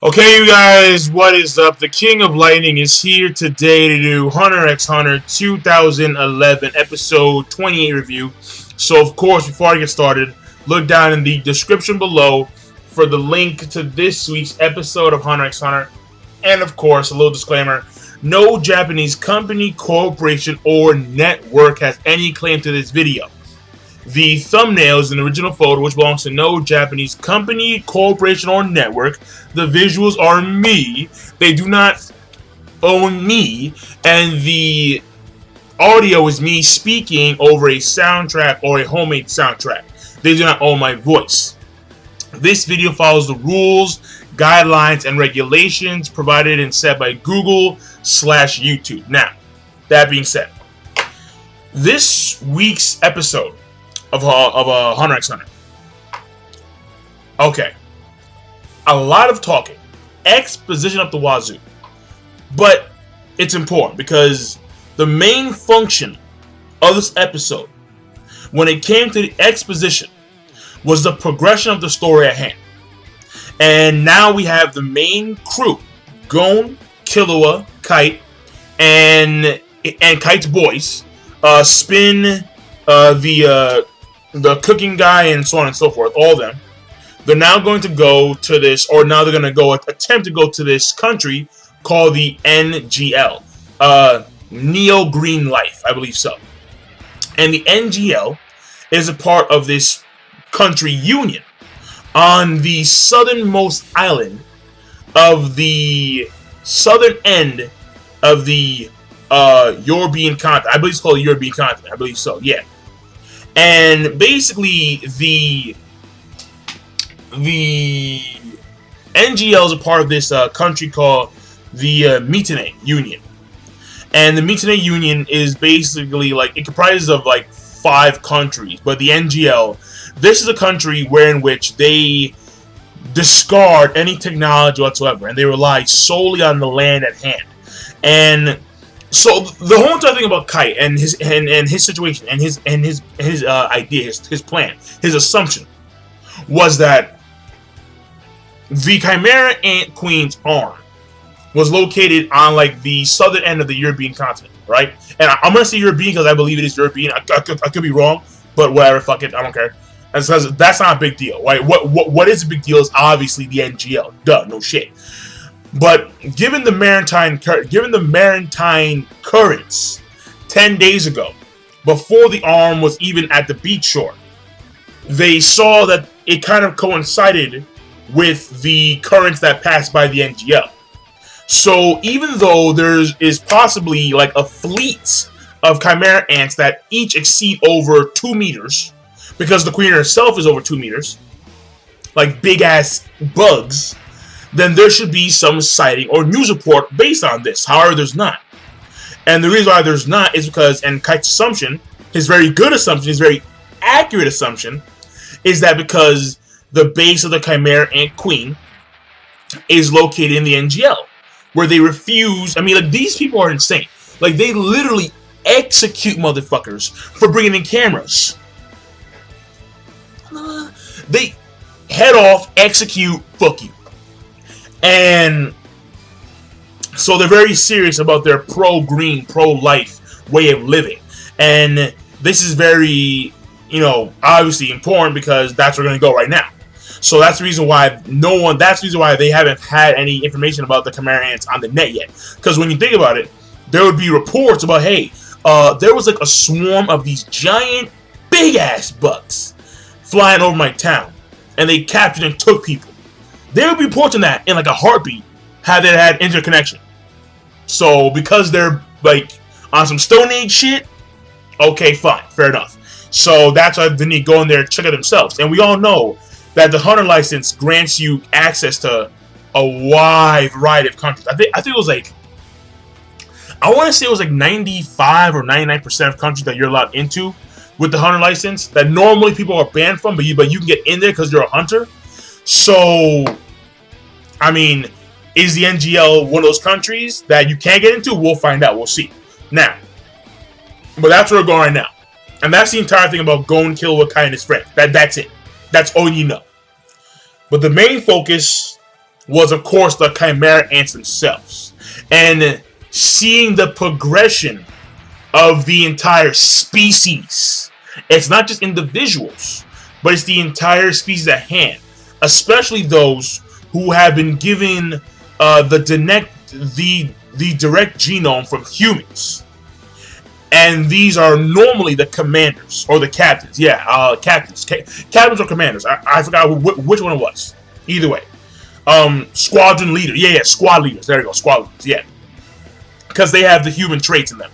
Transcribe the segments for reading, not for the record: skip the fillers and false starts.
Okay, you guys, what is up? The King of Lightning is here today to do Hunter x Hunter 2011 episode 28 review. So, of course, before I get started, look down in the description below for the link to this week's episode of Hunter x Hunter. And, of course, a little disclaimer, no Japanese company, corporation, or network has any claim to this video. The thumbnail is an original photo which belongs to no Japanese company, corporation, or network. The visuals are me. They do not own me. And the audio is me speaking over a soundtrack or a homemade soundtrack. They do not own my voice. This video follows the rules, guidelines, and regulations provided and set by Google/YouTube. Now, that being said, this week's episode of Hunter x Hunter. Okay. A lot of talking. Exposition up the wazoo. But it's important because the main function of this episode, when it came to the exposition, was the progression of the story at hand. And now we have the main crew, Gon, Killua, Kite, and Kite's boys, Spin, the cooking guy, and so on and so forth, all of them. They're now going to go to this, or now they're going to go attempt to go to this country called the NGL, Neo Green Life, I believe so. And the NGL is a part of this country union on the southernmost island of the southern end of the European continent. I believe it's called the European continent. I believe so, yeah. And basically, the NGL is a part of this country called the Mitane Union. And the Mitane Union is basically like, it comprises of like 5 countries. But the NGL, this is a country in which they discard any technology whatsoever, and they rely solely on the land at hand. And so the whole entire thing about Kite and his situation and his idea, his plan, his assumption was that the Chimera Ant Queen's arm was located on like the southern end of the European continent, right? And I'm gonna say European because I believe it is European. I could be wrong, but whatever, fuck it, I don't care. And so that's not a big deal, right? What is a big deal is obviously the NGL. Duh, no shit. But given the maritime currents 10 days ago, before the arm was even at the beach shore, they saw that it kind of coincided with the currents that passed by the NGL. So even though there is possibly like a fleet of Chimera ants that each exceed over 2 meters, because the queen herself is over 2 meters, like big ass bugs, then there should be some sighting or news report based on this. However, there's not. And the reason why there's not is because, and Kite's assumption, his very good assumption, his very accurate assumption, is that because the base of the Chimera Ant Queen is located in the NGL, where they refuse, I mean, like, these people are insane. Like, they literally execute motherfuckers for bringing in cameras. They head off, execute, fuck you. And so they're very serious about their pro-green, pro-life way of living. And this is very, obviously important because that's where we're going to go right now. So that's the reason why that's the reason why they haven't had any information about the Chimera ants on the net yet. Because when you think about it, there would be reports about, hey, there was like a swarm of these giant, big-ass bugs flying over my town. And they captured and took people. They would be reporting that in like a heartbeat had they had interconnection. So because they're like on some Stone Age shit, okay, fine, fair enough. So that's why they need to go in there and check it themselves. And we all know that the Hunter license grants you access to a wide variety of countries. I think it was like, I want to say it was like 95 or 99% of countries that you're allowed into with the Hunter license that normally people are banned from, but you can get in there because you're a hunter. So, I mean, is the NGL one of those countries that you can't get into? We'll find out. We'll see. Now, but that's where we're going right now. And that's the entire thing about Gon, Killua, Kai, and his friend. That's it. That's all you know. But the main focus was, of course, the Chimera ants themselves. And seeing the progression of the entire species. It's not just individuals, but it's the entire species at hand, especially those who have been given the direct genome from humans. And these are normally the commanders or the captains. Yeah, captains. Captains or commanders. I forgot which one it was. Either way. Squadron leader. Yeah, squad leaders. There you go, squad leaders. Yeah. Because they have the human traits in them.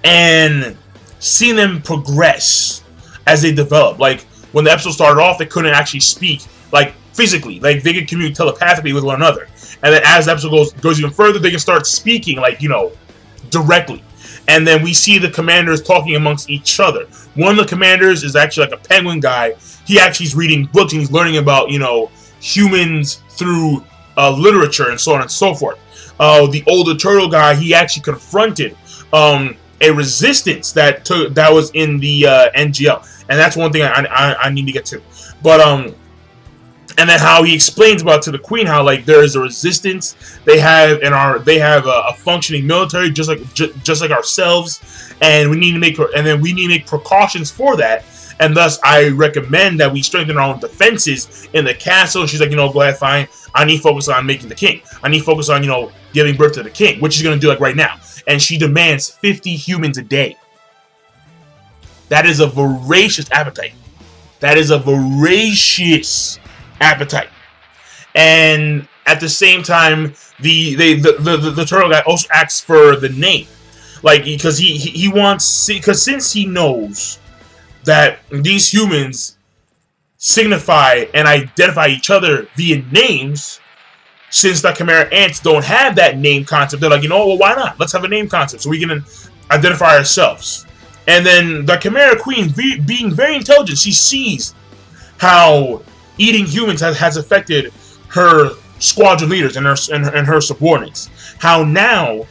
And seeing them progress as they develop. Like, when the episode started off, they couldn't actually speak, like, physically. Like, they could communicate telepathically with one another. And then as the episode goes even further, they can start speaking, like, directly. And then we see the commanders talking amongst each other. One of the commanders is actually like a penguin guy. He actually is reading books and he's learning about, humans through literature and so on and so forth. The older turtle guy, he actually confronted a resistance that was in the NGL, and that's one thing I need to get to. But and then how he explains about to the Queen how like there is a resistance they have a functioning military just like ourselves, and we need to make precautions for that. And thus, I recommend that we strengthen our own defenses in the castle. She's like, go ahead, fine. I need to focus on making the king. I need to focus on, giving birth to the king, which she's going to do like right now. And she demands 50 humans a day. That is a voracious appetite. That is a voracious appetite. And at the same time, the turtle guy also asks for the name. Like, because he wants, because since he knows that these humans signify and identify each other via names, since the Chimera ants don't have that name concept, they're like, well, why not? Let's have a name concept so we can identify ourselves. And then the Chimera Queen, being very intelligent, she sees how eating humans has affected her squadron leaders and her subordinates. How now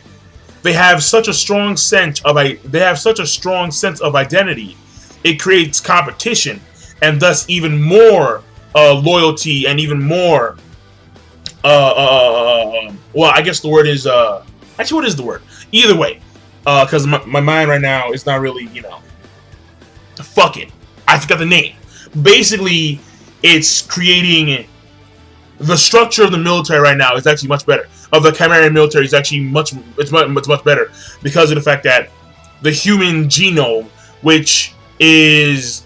they have such a strong sense of identity. It creates competition, and thus even more loyalty and even more. Well, I guess the word is actually, what is the word? Either way, because my mind right now is not really, fuck it. I forgot the name. Basically, it's creating the structure of the military right now is actually much better. Of the Chimera military is actually much better because of the fact that the human genome, which inspires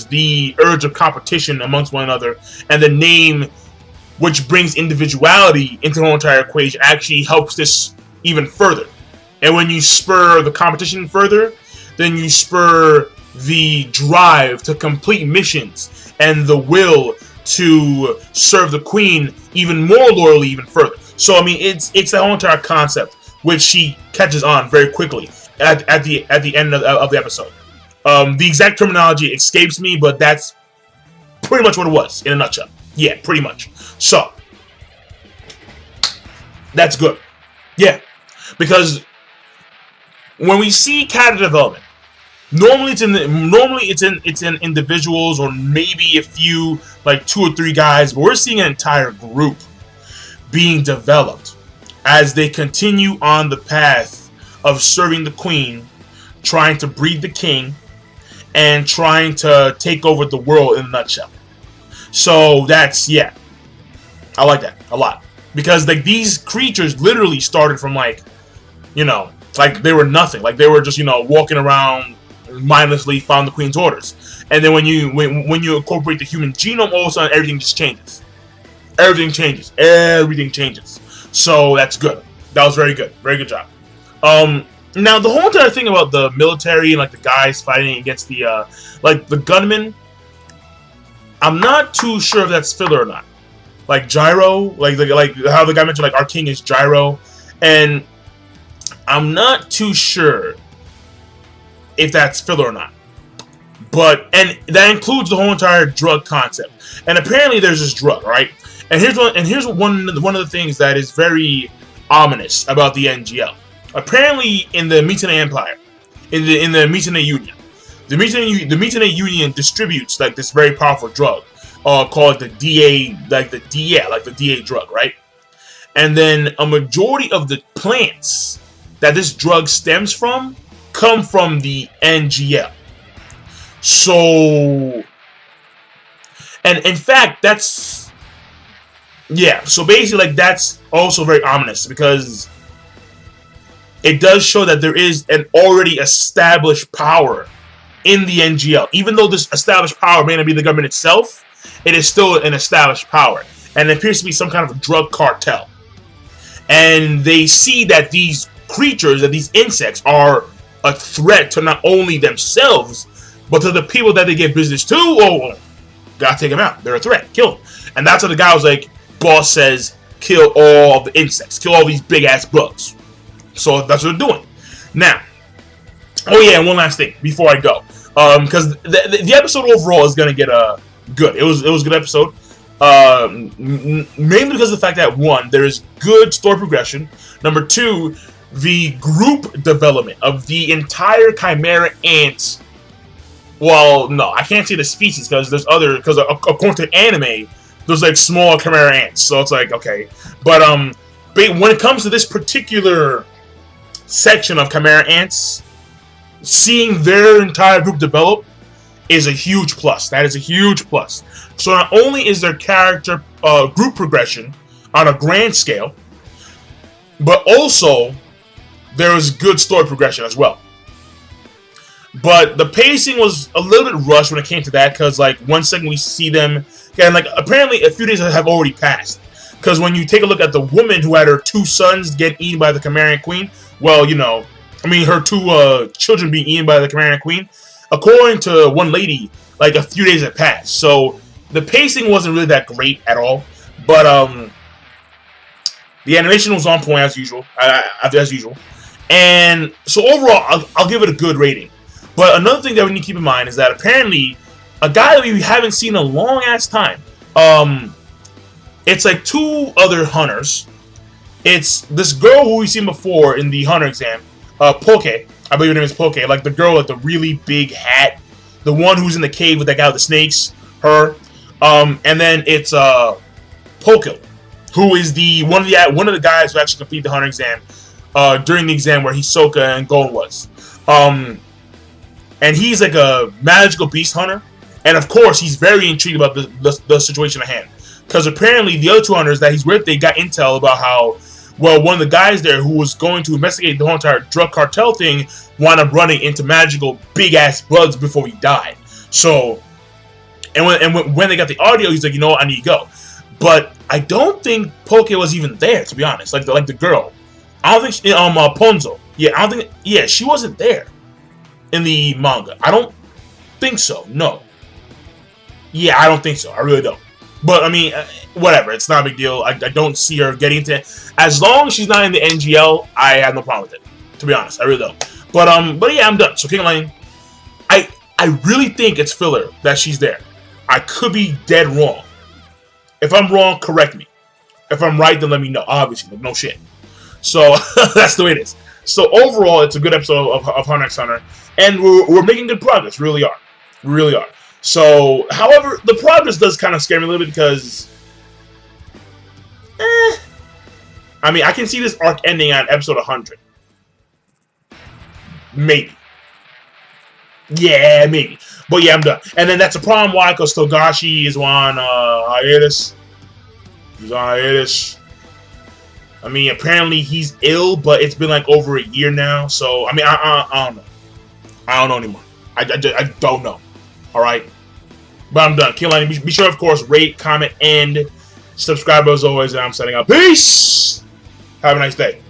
the urge of competition amongst one another, and the name, which brings individuality into the whole entire equation, actually helps this even further. And when you spur the competition further, then you spur the drive to complete missions and the will to serve the Queen even more loyally, even further. So I mean, it's the whole entire concept, which she catches on very quickly at the end of the episode. The exact terminology escapes me, but that's pretty much what it was in a nutshell. Yeah, pretty much. So that's good. Yeah, because when we see character development, normally it's in individuals or maybe a few, like 2 or 3 guys, but we're seeing an entire group being developed as they continue on the path of serving the Queen, trying to breed the king, and trying to take over the world in a nutshell. So that's, yeah, I like that a lot, because like these creatures literally started from like they were nothing, like they were just walking around mindlessly, following the Queen's orders. And then when you incorporate the human genome, all of a sudden everything just changes. Everything changes. So that's good. That was very good. Very good job. Now the whole entire thing about the military and like the guys fighting against the the gunmen, I'm not too sure if that's filler or not. Like Gyro, like how the guy mentioned, like our king is Gyro, and I'm not too sure if that's filler or not. But and that includes the whole entire drug concept. And apparently there's this drug, right? And here's one of the things that is very ominous about the NGL. Apparently, in the Mitanei Empire, in the Mitanei Union, the Mitanei Union distributes like this very powerful drug called the DA, like the DA drug, right? And then a majority of the plants that this drug stems from come from the NGL. So, and in fact, that's, yeah, so basically, like, that's also very ominous because it does show that there is an already established power in the NGL. Even though this established power may not be the government itself, it is still an established power. And it appears to be some kind of a drug cartel. And they see that these creatures, that these insects, are a threat to not only themselves, but to the people that they give business to. Oh, gotta take them out. They're a threat. Kill them. And that's what the guy was like, boss says, kill all the insects. Kill all these big-ass bugs. So that's what they're doing. Now, oh yeah, and one last thing before I go. Because the episode overall is going to get good. It was a good episode. Mainly because of the fact that, one, there is good story progression. Number two, the group development of the entire Chimera ants. Well, no, I can't say the species because there's other, because according to anime, there's like small Chimera ants. So it's like, okay. But when it comes to this particular section of Chimera ants, seeing their entire group develop is a huge plus. That is a huge plus. So not only is there character group progression on a grand scale, but also there is good story progression as well. But the pacing was a little bit rushed when it came to that, because like 1 second we see them, and like apparently a few days have already passed. Because when you take a look at the woman who had her 2 sons get eaten by the Chimera Queen, well, you know, I mean her 2 children being eaten by the Chimera Queen, according to one lady, like a few days had passed. So the pacing wasn't really that great at all. But the animation was on point as usual, and so overall, I'll give it a good rating. But another thing that we need to keep in mind is that apparently a guy that we haven't seen in a long ass time, it's like 2 other hunters. It's this girl who we've seen before in the hunter exam, Poke. I believe her name is Poke, like the girl with the really big hat, the one who's in the cave with that guy with the snakes, her. And then it's Poke, who is the one of the guys who actually completed the hunter exam during the exam where Hisoka and Gon was. And he's like a magical beast hunter, and of course he's very intrigued about the situation at hand, because apparently the other 2 hunters that he's with, they got intel about how, well, one of the guys there who was going to investigate the whole entire drug cartel thing wound up running into magical big ass bugs before he died. So, and when they got the audio, he's like, you know what, I need to go. But I don't think Poke was even there, to be honest. Like the girl, I don't think she, Ponzo. Yeah, I don't think. Yeah, she wasn't there in the manga. I don't think so. No. Yeah, I don't think so. I really don't. But I mean, whatever. It's not a big deal. I don't see her getting into it. As long as she's not in the NGL, I have no problem with it. To be honest, I really don't. But yeah, I'm done. So King of Lightning, I really think it's filler that she's there. I could be dead wrong. If I'm wrong, correct me. If I'm right, then let me know. Obviously, no shit. So that's the way it is. So overall, it's a good episode of Hunter x Hunter, and we're making good progress. Really are. We really are. So, however, the progress does kind of scare me a little bit because, I mean, I can see this arc ending on episode 100. Maybe. Yeah, maybe. But yeah, I'm done. And then that's a problem why, because Togashi is on hiatus. He's on hiatus. I mean, apparently he's ill, but it's been like over a year now. So, I mean, I don't know. I don't know anymore. I don't know. Alright? But I'm done. King Lightning, be sure, of course, rate, comment, and subscribe as always. And I'm setting up. Peace! Have a nice day.